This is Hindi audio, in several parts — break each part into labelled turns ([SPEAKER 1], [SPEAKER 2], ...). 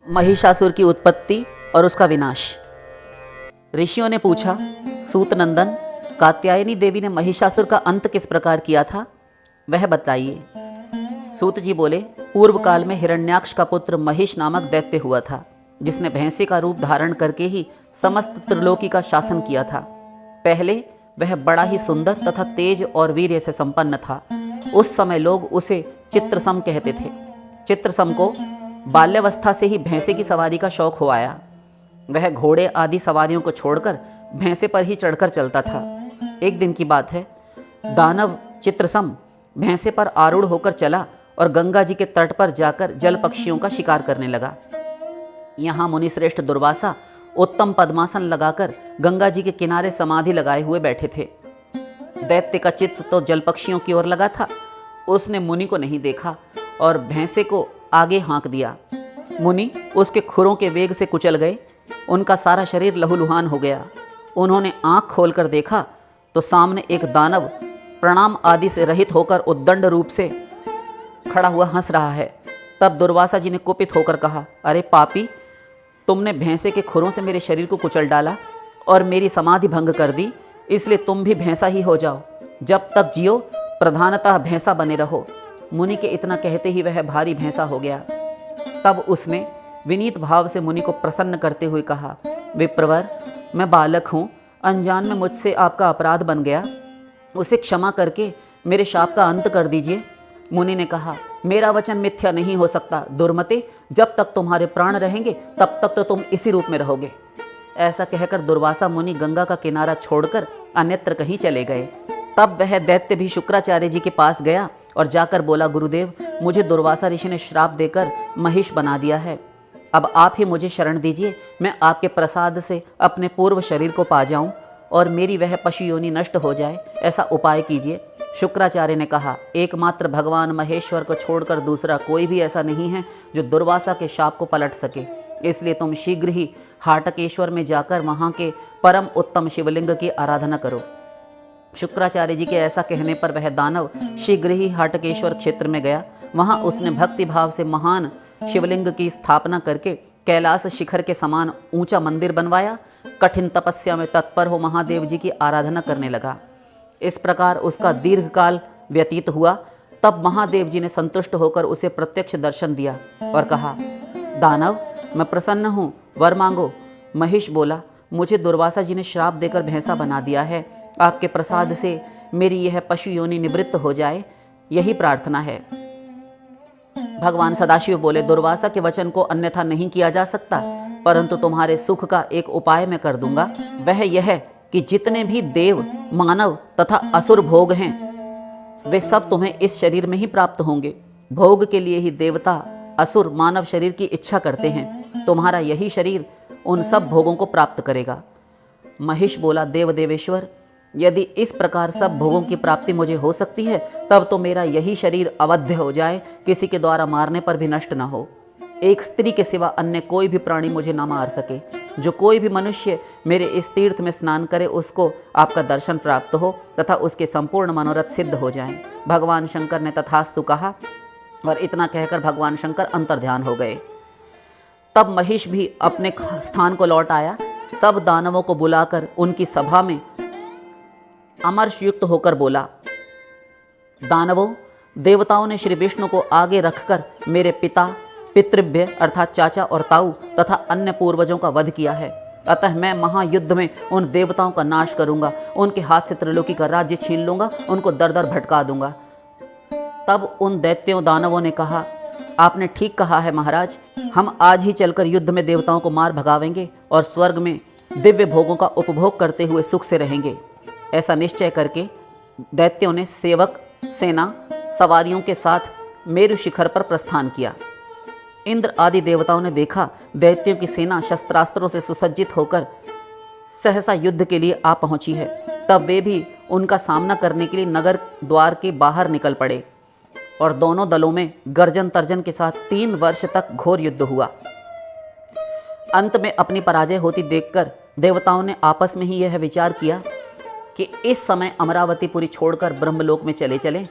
[SPEAKER 1] महिषासुर की उत्पत्ति और उसका विनाश। ऋषियों ने पूछा, सूत नंदन, कात्यायनी देवी ने महिषासुर का अंत किस प्रकार किया था, वह बताइए। सूत जी बोले, पूर्व काल में हिरण्याक्ष का पुत्र महिष नामक दैत्य हुआ था, जिसने भैंसे का रूप धारण करके ही समस्त त्रिलोकी का शासन किया था। पहले वह बड़ा ही सुंदर तथा तेज और वीर्य से संपन्न था। उस समय लोग उसे चित्रसम कहते थे। चित्रसम को बाल्यावस्था से ही भैंसे की सवारी का शौक हो आया। वह घोड़े आदि सवारियों को छोड़कर भैंसे पर ही चढ़कर चलता था। एक दिन की बात है, दानव चित्रसम भैंसे पर आरूढ़ होकर चला और गंगा जी के तट पर जाकर जल पक्षियों का शिकार करने लगा। यहाँ मुनिश्रेष्ठ दुर्वासा उत्तम पद्मासन लगाकर गंगा जी के किनारे समाधि लगाए हुए बैठे थे। दैत्य का चित्त तो जल पक्षियों की ओर लगा था। उसने मुनि को नहीं देखा और भैंसे को आगे हाँक दिया। मुनि उसके खुरों के वेग से कुचल गए। उनका सारा शरीर लहूलुहान हो गया। उन्होंने आंख खोलकर देखा तो सामने एक दानव प्रणाम आदि से रहित होकर उद्दंड रूप से खड़ा हुआ हंस रहा है। तब दुर्वासा जी ने कुपित होकर कहा, अरे पापी, तुमने भैंसे के खुरों से मेरे शरीर को कुचल डाला और मेरी समाधि भंग कर दी, इसलिए तुम भी भैंसा ही हो जाओ। जब तक जियो प्रधानतः भैंसा बने रहो। मुनि के इतना कहते ही वह भारी भैंसा हो गया। तब उसने विनीत भाव से मुनि को प्रसन्न करते हुए कहा, विप्रवर, मैं बालक हूँ, अनजान में मुझसे आपका अपराध बन गया, उसे क्षमा करके मेरे शाप का अंत कर दीजिए। मुनि ने कहा, मेरा वचन मिथ्या नहीं हो सकता। दुर्मते, जब तक तुम्हारे प्राण रहेंगे तब तक तो तुम इसी रूप में रहोगे। ऐसा कहकर दुर्वासा मुनि गंगा का किनारा छोड़कर अन्यत्र कहीं चले गए। तब वह दैत्य भी शुक्राचार्य जी के पास गया और जाकर बोला, गुरुदेव, मुझे दुर्वासा ऋषि ने श्राप देकर महिष बना दिया है। अब आप ही मुझे शरण दीजिए। मैं आपके प्रसाद से अपने पूर्व शरीर को पा जाऊं और मेरी वह पशु योनि नष्ट हो जाए, ऐसा उपाय कीजिए। शुक्राचार्य ने कहा, एकमात्र भगवान महेश्वर को छोड़कर दूसरा कोई भी ऐसा नहीं है जो दुर्वासा के शाप को पलट सके। इसलिए तुम शीघ्र ही हाटकेश्वर में जाकर वहाँ के परम उत्तम शिवलिंग की आराधना करो। शुक्राचार्य जी के ऐसा कहने पर वह दानव शीघ्र ही हाटकेश्वर क्षेत्र में गया। वहाँ उसने भक्ति भाव से महान शिवलिंग की स्थापना करके कैलाश शिखर के समान ऊंचा मंदिर बनवाया। कठिन तपस्या में तत्पर हो महादेव जी की आराधना करने लगा। इस प्रकार उसका दीर्घकाल व्यतीत हुआ। तब महादेव जी ने संतुष्ट होकर उसे प्रत्यक्ष दर्शन दिया और कहा, दानव, मैं प्रसन्न हूँ, वर मांगो। महिष बोला, मुझे दुर्वासा जी ने श्राप देकर भैंसा बना दिया है। आपके प्रसाद से मेरी यह पशु योनि निवृत्त हो जाए, यही प्रार्थना है। भगवान सदाशिव बोले, दुर्वासा के वचन को अन्यथा नहीं किया जा सकता, परंतु तुम्हारे सुख का एक उपाय मैं कर दूंगा। वह यह कि जितने भी देव, मानव तथा असुर भोग हैं, वे सब तुम्हें इस शरीर में ही प्राप्त होंगे। भोग के लिए ही देवता, असुर, मानव शरीर की इच्छा करते हैं। तुम्हारा यही शरीर उन सब भोगों को प्राप्त करेगा। महिष बोला, देव देवेश्वर, यदि इस प्रकार सब भोगों की प्राप्ति मुझे हो सकती है, तब तो मेरा यही शरीर अवध्य हो जाए, किसी के द्वारा मारने पर भी नष्ट न हो। एक स्त्री के सिवा अन्य कोई भी प्राणी मुझे न मार सके। जो कोई भी मनुष्य मेरे इस तीर्थ में स्नान करे, उसको आपका दर्शन प्राप्त हो तथा उसके संपूर्ण मनोरथ सिद्ध हो जाएं। भगवान शंकर ने तथास्तु कहा और इतना कहकर भगवान शंकर अंतर्ध्यान हो गए। तब महिष भी अपने स्थान को लौट आया। सब दानवों को बुलाकर उनकी सभा में अमर्ष युक्त होकर बोला, दानवों, देवताओं ने श्री विष्णु को आगे रखकर मेरे पिता, पितृभ्य अर्थात चाचा और ताऊ तथा अन्य पूर्वजों का वध किया है। अतः मैं महायुद्ध में उन देवताओं का नाश करूंगा, उनके हाथ से त्रिलोकी का राज्य छीन लूंगा, उनको दर दर भटका दूंगा। तब उन दैत्यों दानवों ने कहा, आपने ठीक कहा है महाराज, हम आज ही चलकर युद्ध में देवताओं को मार भगावेंगे और स्वर्ग में दिव्य भोगों का उपभोग करते हुए सुख से रहेंगे। ऐसा निश्चय करके दैत्यों ने सेवक, सेना, सवारियों के साथ मेरु शिखर पर प्रस्थान किया। इंद्र आदि देवताओं ने देखा दैत्यों की सेना शस्त्रास्त्रों से सुसज्जित होकर सहसा युद्ध के लिए आ पहुंची है। तब वे भी उनका सामना करने के लिए नगर द्वार के बाहर निकल पड़े और दोनों दलों में गर्जन तर्जन के साथ 3 वर्ष तक घोर युद्ध हुआ। अंत में अपनी पराजय होती देखकर देवताओं ने आपस में ही यह विचार किया कि इस समय अमरावतीपुरी छोड़कर ब्रह्मलोक में चले चलें,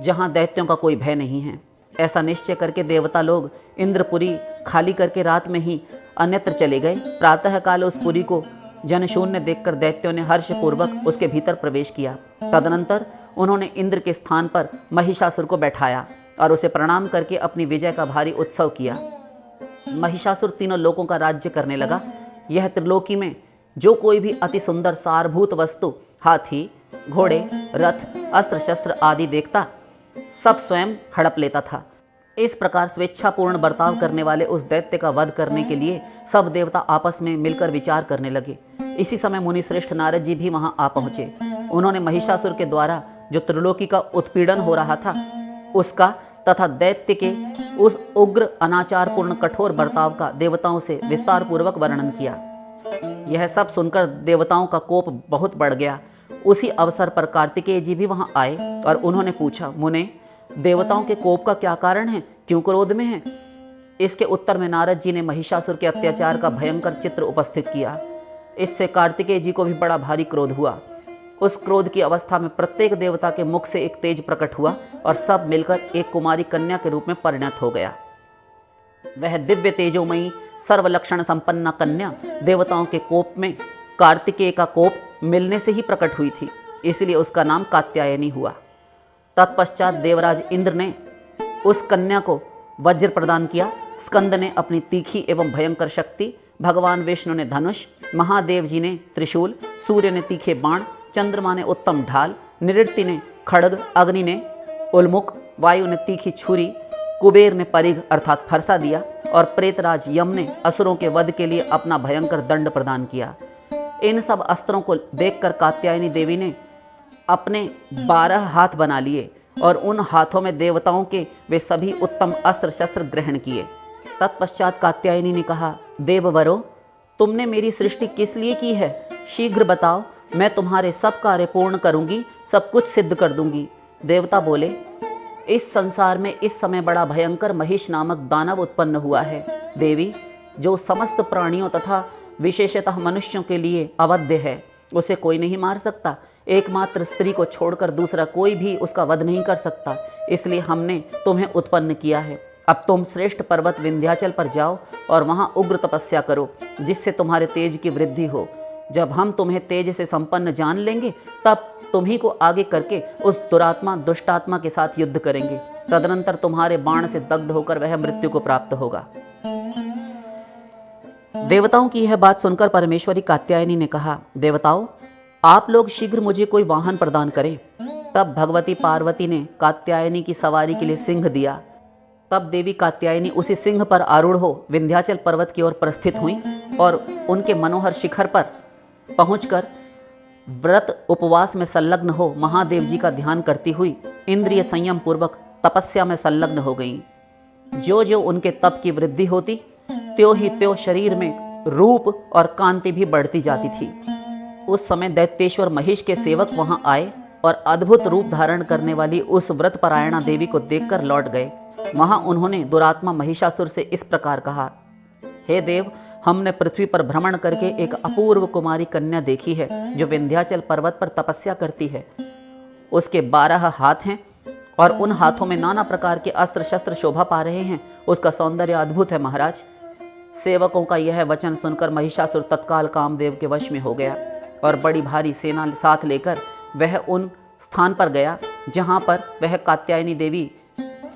[SPEAKER 1] जहाँ दैत्यों का कोई भय नहीं है। ऐसा निश्चय करके देवता लोग इंद्रपुरी खाली करके रात में ही अन्यत्र चले गए। प्रातःकाल उस पुरी को जनशून्य देखकर दैत्यों ने हर्षपूर्वक उसके भीतर प्रवेश किया। तदनंतर उन्होंने इंद्र के स्थान पर महिषासुर को बैठाया और उसे प्रणाम करके अपनी विजय का भारी उत्सव किया। महिषासुर तीनों लोकों का राज्य करने लगा। यह त्रिलोकी में जो कोई भी अति सुंदर सारभूत वस्तु, हाथी, घोड़े, रथ, अस्त्र शस्त्र आदि देखता, सब स्वयं हड़प लेता था। इस प्रकार स्वेच्छापूर्ण बर्ताव करने वाले उस दैत्य का वध करने के लिए सब देवता आपस में मिलकर विचार करने लगे। इसी समय मुनिश्रेष्ठ नारद जी भी वहां आ पहुंचे। उन्होंने महिषासुर के द्वारा जो त्रिलोकी का उत्पीड़न हो रहा था उसका तथा दैत्य के उस उग्र अनाचारपूर्ण कठोर बर्ताव का देवताओं से विस्तार पूर्वक वर्णन किया। यह सब सुनकर देवताओं का कोप बहुत बढ़ गया। उसी अवसर पर कार्तिकेय जी भी वहां आए और उन्होंने पूछा, मुने, देवताओं के कोप का क्या कारण है, क्यों क्रोध में हैं? इसके उत्तर में नारद जी ने महिषासुर के अत्याचार का भयंकर चित्र उपस्थित किया। इससे कार्तिकेय जी को भी बड़ा भारी क्रोध हुआ। उस क्रोध की अवस्था में प्रत्येक देवता के मुख से एक तेज प्रकट हुआ और सब मिलकर एक कुमारी कन्या के रूप में परिणत हो गया। वह दिव्य तेजोमयी सर्वलक्षण संपन्न कन्या देवताओं के कोप में कार्तिकेय का कोप मिलने से ही प्रकट हुई थी, इसलिए उसका नाम कात्यायनी हुआ। तत्पश्चात देवराज इंद्र ने उस कन्या को वज्र प्रदान किया। स्कंद ने अपनी तीखी एवं भयंकर शक्ति, भगवान विष्णु ने धनुष, महादेव जी ने त्रिशूल, सूर्य ने तीखे बाण, चंद्रमा ने उत्तम ढाल, निऋति ने खड्ग, अग्नि ने उल्मुख, वायु ने तीखी छुरी, कुबेर ने परिघ अर्थात फरसा दिया और प्रेतराज यम ने असुरों के वध के लिए अपना भयंकर दंड प्रदान किया। इन सब अस्त्रों को देखकर कात्यायनी देवी ने अपने 12 हाथ बना लिए और उन हाथों में देवताओं के वे सभी उत्तम अस्त्र शस्त्र ग्रहण किए। तत्पश्चात कात्यायनी ने कहा, देववरो, तुमने मेरी सृष्टि किस लिए की है? शीघ्र बताओ, मैं तुम्हारे सब कार्य पूर्ण करूंगी, सब कुछ सिद्ध कर दूंगी। देवता बोले, इस संसार में इस समय बड़ा भयंकर महिष नामक दानव उत्पन्न हुआ है। देवी, जो समस्त प्राणियों तथा विशेषतः मनुष्यों के लिए अवध्य है, उसे कोई नहीं मार सकता। एकमात्र स्त्री को छोड़कर दूसरा कोई भी उसका वध नहीं कर सकता, इसलिए हमने तुम्हें उत्पन्न किया है। अब तुम श्रेष्ठ पर्वत विंध्याचल पर जाओ और वहां उग्र तपस्या करो, जिससे तुम्हारे तेज की वृद्धि हो। जब हम तुम्हें तेज से संपन्न जान लेंगे, तब तुम्ही को आगे करके उस दुरात्मा दुष्टात्मा के साथ युद्ध करेंगे। तदनंतर तुम्हारे बाण से दग्ध होकर वह मृत्यु को प्राप्त होगा। देवताओं की यह बात सुनकर परमेश्वरी कात्यायनी ने कहा, देवताओं, आप लोग शीघ्र मुझे कोई वाहन प्रदान करें। तब भगवती पार्वती ने कात्यायनी की सवारी के लिए सिंह दिया। तब देवी कात्यायनी उसी सिंह पर आरूढ़ हो विंध्याचल पर्वत की ओर प्रस्थित हुई और उनके मनोहर शिखर पर पहुंचकर व्रत उपवास में संलग्न हो महादेव जी का ध्यान करती हुई इंद्रिय संयम पूर्वक तपस्या में संलग्न हो गईं। जो जो उनके तप की वृद्धि होती, त्यों ही त्यों शरीर में रूप और कांति भी बढ़ती जाती थी। उस समय दैत्येश्वर महिष के सेवक वहां आए और अद्भुत रूप धारण करने वाली उस व्रत परायणा देवी को देखकर लौट गए। वहां उन्होंने दुरात्मा महिषासुर से इस प्रकार कहा, हे देव, हमने पृथ्वी पर भ्रमण करके एक अपूर्व कुमारी कन्या देखी है, जो विंध्याचल पर्वत पर तपस्या करती है। उसके 12 हाथ हैं और उन हाथों में नाना प्रकार के अस्त्र शस्त्र शोभा पा रहे हैं। उसका सौंदर्य अद्भुत है महाराज। सेवकों का यह वचन सुनकर महिषासुर तत्काल कामदेव के वश में हो गया और बड़ी भारी सेना साथ लेकर वह उन स्थान पर गया जहाँ पर वह कात्यायनी देवी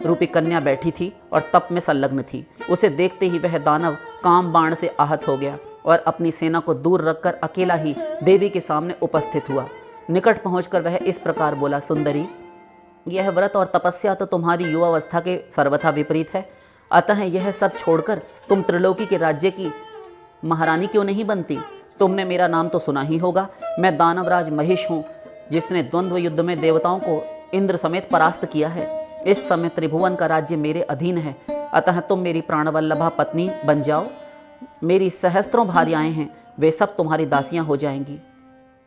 [SPEAKER 1] रूपी कन्या बैठी थी और तप में संलग्न थी। उसे देखते ही वह दानव काम बाण से आहत हो गया और अपनी सेना को दूर रखकर अकेला ही देवी के सामने उपस्थित हुआ। निकट पहुंचकर वह इस प्रकार बोला, सुंदरी, यह व्रत और तपस्या तो तुम्हारी युवावस्था के सर्वथा विपरीत है, अतः यह सब छोड़कर तुम त्रिलोकी के राज्य की महारानी क्यों नहीं बनती? तुमने मेरा नाम तो सुना ही होगा। मैं दानवराज महिष हूँ, जिसने द्वंद्व युद्ध में देवताओं को इंद्र समेत परास्त किया है। इस समय त्रिभुवन का राज्य मेरे अधीन है, अतः तुम मेरी प्राणवल्लभा पत्नी बन जाओ। मेरी सहस्त्रों भार्याएं हैं, वे सब तुम्हारी दासियां हो जाएंगी।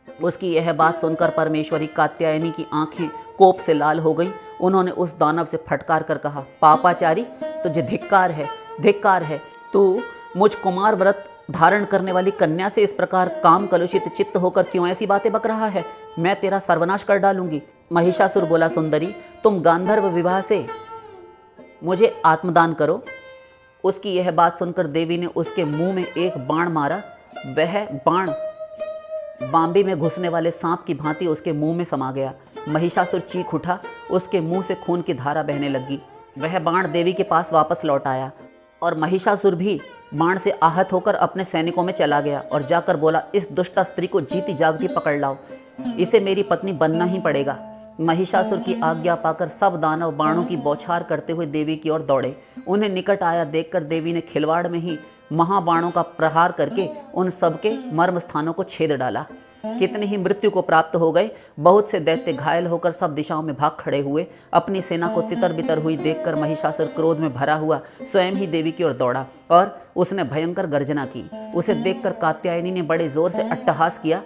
[SPEAKER 1] उसकी यह बात सुनकर परमेश्वरी कात्यायनी की आंखें कोप से लाल हो गईं। उन्होंने उस दानव से फटकार कर कहा, पापाचारी, तुझे धिक्कार है, धिक्कार है। तू मुझ कुमार व्रत धारण करने वाली कन्या से इस प्रकार काम कलुषित चित्त होकर क्यों ऐसी बातें बक रहा है? मैं तेरा सर्वनाश कर डालूंगी। महिषासुर बोला, सुंदरी, तुम गांधर्व विवाह से मुझे आत्मदान करो। उसकी यह बात सुनकर देवी ने उसके मुंह में एक बाण मारा। वह बाण बांबी में घुसने वाले सांप की भांति उसके मुंह में समा गया। महिषासुर चीख उठा, उसके मुंह से खून की धारा बहने लगी। वह बाण देवी के पास वापस लौट आया और महिषासुर भी बाण से आहत होकर अपने सैनिकों में चला गया और जाकर बोला, इस दुष्टा स्त्री को जीती जागती पकड़ लाओ, इसे मेरी पत्नी बनना ही पड़ेगा। महिषासुर की आज्ञा पाकर सब दानव बाणों की बौछार करते हुए देवी की ओर दौड़े। उन्हें निकट आया देखकर देवी ने खिलवाड़ में ही महाबाणों का प्रहार करके उन सबके मर्म स्थानों को छेद डाला। कितने ही मृत्यु को प्राप्त हो गए। बहुत से दैत्य घायल होकर सब दिशाओं में भाग खड़े हुए। अपनी सेना को तितर बितर हुई देखकर महिषासुर क्रोध में भरा हुआ स्वयं ही देवी की ओर दौड़ा और उसने भयंकर गर्जना की। उसे देखकर कात्यायनी ने बड़े जोर से अट्टहास किया।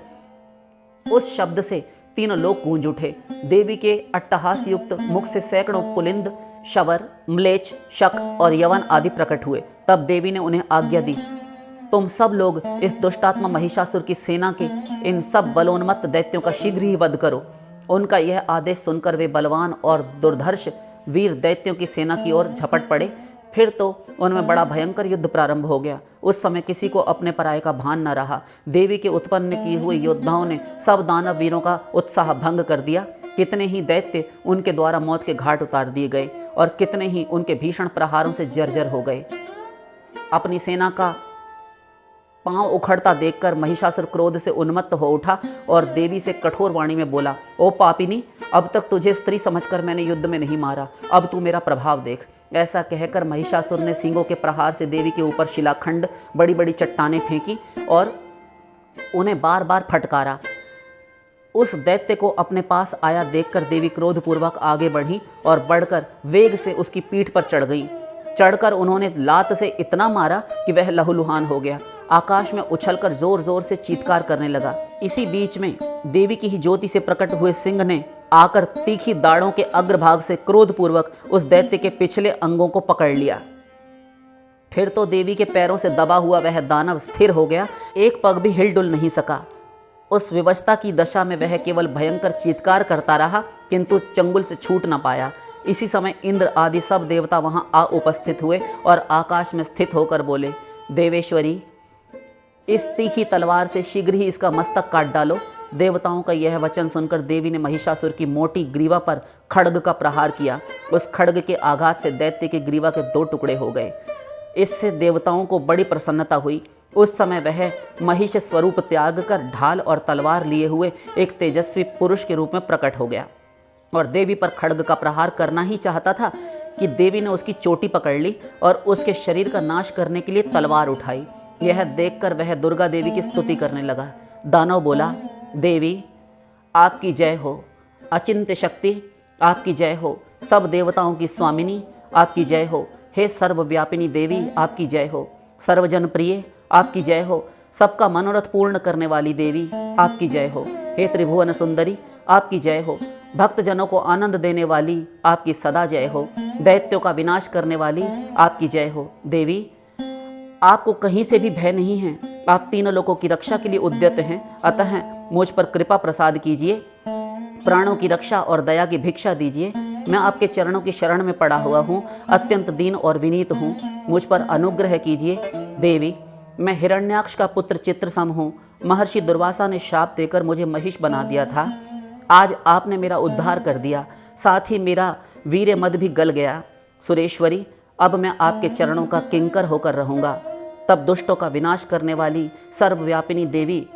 [SPEAKER 1] उस शब्द से तीनों लोग गूंज उठे। देवी के अट्टहास युक्त मुख से सैकड़ों पुलिंद, शवर, म्लेच्छ, शक और यवन आदि प्रकट हुए। तब देवी ने उन्हें आज्ञा दी, तुम सब लोग इस दुष्टात्मा महिषासुर की सेना के इन सब बलोन्मत्त दैत्यों का शीघ्र ही वध करो। उनका यह आदेश सुनकर वे बलवान और दुर्धर्ष वीर दैत्यों की सेना की ओर झपट पड़े। फिर तो उनमें बड़ा भयंकर युद्ध प्रारंभ हो गया। उस समय किसी को अपने पराये का भान न रहा। देवी के उत्पन्न किए हुए योद्धाओं ने सब दानव वीरों का उत्साह भंग कर दिया। कितने ही दैत्य उनके द्वारा मौत के घाट उतार दिए गए और कितने ही उनके भीषण प्रहारों से जर्जर हो गए। अपनी सेना का पांव उखड़ता देखकर महिषासुर क्रोध से उन्मत्त हो उठा और देवी से कठोर वाणी में बोला, ओ पापिनी, अब तक तुझे स्त्री समझकर मैंने युद्ध में नहीं मारा, अब तू मेरा प्रभाव देख। ऐसा कहकर महिषासुर ने सींगों के प्रहार से देवी के ऊपर शिलाखंड, बड़ी बड़ी चट्टानें फेंकी और उन्हें बार बार फटकारा। उस दैत्य को अपने पास आया देखकर देवी क्रोधपूर्वक आगे बढ़ी और बढ़कर वेग से उसकी पीठ पर चढ़ गई। चढ़कर उन्होंने लात से इतना मारा कि वह लहूलुहान हो गया। आकाश में उछलकर जोर जोर से चीत्कार करने लगा। इसी बीच में देवी की ही ज्योति से प्रकट हुए सिंह ने आकर तीखी दाढ़ों के अग्रभाग से क्रोधपूर्वक उस दैत्य के पिछले अंगों को पकड़ लिया। फिर तो देवी के पैरों से दबा हुआ वह दानव स्थिर हो गया, एक पग भी हिलडुल नहीं सका। उस विवशता की दशा में वह केवल भयंकर चीत्कार करता रहा, किंतु चंगुल से छूट न पाया। इसी समय इंद्र आदि सब देवता वहां आ उपस्थित हुए और आकाश में स्थित होकर बोले, देवेश्वरी, इस तीखी तलवार से शीघ्र ही इसका मस्तक काट डालो। देवताओं का यह वचन सुनकर देवी ने महिषासुर की मोटी ग्रीवा पर खड्ग का प्रहार किया। उस खड्ग के आघात से दैत्य के ग्रीवा के 2 टुकड़े हो गए। इससे देवताओं को बड़ी प्रसन्नता हुई। उस समय वह महिष स्वरूप त्याग कर ढाल और तलवार लिए हुए एक तेजस्वी पुरुष के रूप में प्रकट हो गया और देवी पर खड्ग का प्रहार करना ही चाहता था कि देवी ने उसकी चोटी पकड़ ली और उसके शरीर का नाश करने के लिए तलवार उठाई। यह देखकर वह दुर्गा देवी की स्तुति करने लगा। दानव बोला, देवी आपकी जय हो, अचिंत्य शक्ति आपकी जय हो, सब देवताओं की स्वामिनी आपकी जय हो, हे सर्वव्यापिनी देवी आपकी जय हो, सर्वजन प्रिय आपकी जय हो, सबका मनोरथ पूर्ण करने वाली देवी आपकी जय हो, हे त्रिभुवन सुंदरी आपकी जय हो, भक्तजनों को आनंद देने वाली आपकी सदा जय हो, दैत्यों का विनाश करने वाली आपकी जय हो। देवी आपको कहीं से भी भय नहीं है, आप तीनों लोगों की रक्षा के लिए उद्यत हैं, अतः मुझ पर कृपा प्रसाद कीजिए, प्राणों की रक्षा और दया की भिक्षा दीजिए। मैं आपके चरणों की शरण में पड़ा हुआ हूँ, अत्यंत दीन और विनीत हूँ, मुझ पर अनुग्रह कीजिए। देवी, मैं हिरण्याक्ष का पुत्र चित्रसम हूँ। महर्षि दुर्वासा ने श्राप देकर मुझे महिष बना दिया था। आज आपने मेरा उद्धार कर दिया, साथ ही मेरा वीर्य मद भी गल गया। सुरेश्वरी, अब मैं आपके चरणों का किंकर होकर रहूँगा। तब दुष्टों का विनाश करने वाली सर्वव्यापिनी देवी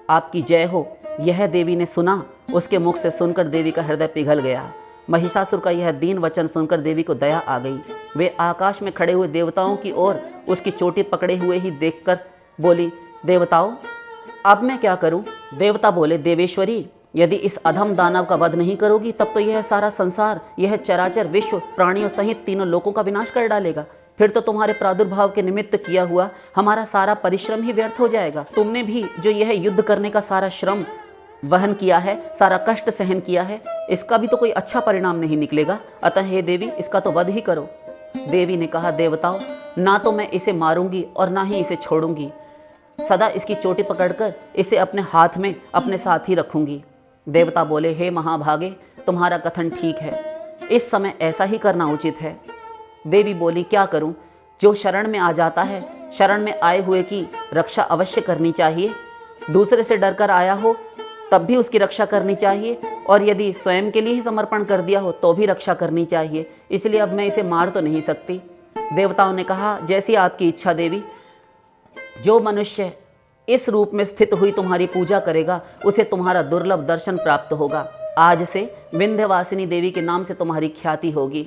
[SPEAKER 1] आपकी जय हो। यह देवी ने सुना। उसके मुख से सुनकर देवी का हृदय पिघल गया। महिषासुर का यह दीन वचन सुनकर देवी को दया आ गई। वे आकाश में खड़े हुए देवताओं की ओर उसकी चोटी पकड़े हुए ही देखकर बोली, देवताओं अब मैं क्या करूं? देवता बोले, देवेश्वरी, यदि इस अधम दानव का वध नहीं करोगी तब तो यह सारा संसार, यह चराचर विश्व प्राणियों सहित तीनों लोकों का विनाश कर डालेगा। फिर तो तुम्हारे प्रादुर्भाव के निमित्त किया हुआ हमारा सारा परिश्रम ही व्यर्थ हो जाएगा। तुमने भी जो यह युद्ध करने का सारा श्रम वहन किया है, सारा कष्ट सहन किया है, इसका भी तो कोई अच्छा परिणाम नहीं निकलेगा। अतः हे देवी, इसका तो वध ही करो। देवी ने कहा, देवताओं, ना तो मैं इसे मारूंगी और ना ही इसे छोड़ूंगी। सदा इसकी चोटी पकड़कर इसे अपने हाथ में अपने साथ ही रखूंगी। देवता बोले, हे महाभागे, तुम्हारा कथन ठीक है, इस समय ऐसा ही करना उचित है। देवी बोली, क्या करूं? जो शरण में आ जाता है, शरण में आए हुए की रक्षा अवश्य करनी चाहिए। दूसरे से डरकर आया हो तब भी उसकी रक्षा करनी चाहिए, और यदि स्वयं के लिए ही समर्पण कर दिया हो तो भी रक्षा करनी चाहिए। इसलिए अब मैं इसे मार तो नहीं सकती। देवताओं ने कहा, जैसी आपकी इच्छा देवी। जो मनुष्य इस रूप में स्थित हुई तुम्हारी पूजा करेगा उसे तुम्हारा दुर्लभ दर्शन प्राप्त होगा। आज से विंध्यवासिनी देवी के नाम से तुम्हारी ख्याति होगी।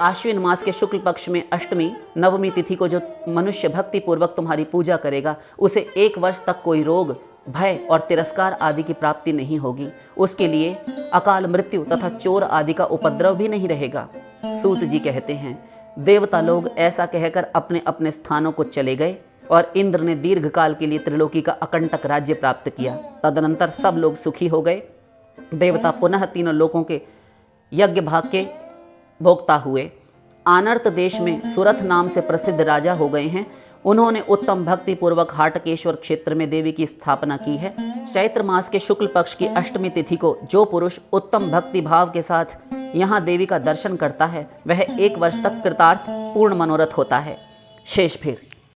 [SPEAKER 1] आश्विन मास के शुक्ल पक्ष में अष्टमी नवमी तिथि को जो मनुष्य भक्ति पूर्वक तुम्हारी पूजा करेगा उसे 1 वर्ष तक कोई रोग, भय और तिरस्कार आदि की प्राप्ति नहीं होगी। उसके लिए अकाल मृत्यु तथा चोर आदि का उपद्रव भी नहीं रहेगा। सूत जी कहते हैं, देवता लोग ऐसा कहकर अपने अपने स्थानों को चले गए और इंद्र ने दीर्घ काल के लिए त्रिलोकी का अकंटक राज्य प्राप्त किया। तदनंतर सब लोग सुखी हो गए। देवता पुनः तीनों लोकों के यज्ञ भाग के भोक्ता हुए। आनर्त देश में सुरथ नाम से प्रसिद्ध राजा हो गए हैं। उन्होंने उत्तम भक्ति पूर्वक हाटकेश्वर क्षेत्र में देवी की स्थापना की है। चैत्र मास के शुक्ल पक्ष की अष्टमी तिथि को जो पुरुष उत्तम भक्ति भाव के साथ यहाँ देवी का दर्शन करता है वह 1 वर्ष तक कृतार्थ पूर्ण मनोरथ होता है। शेष फिर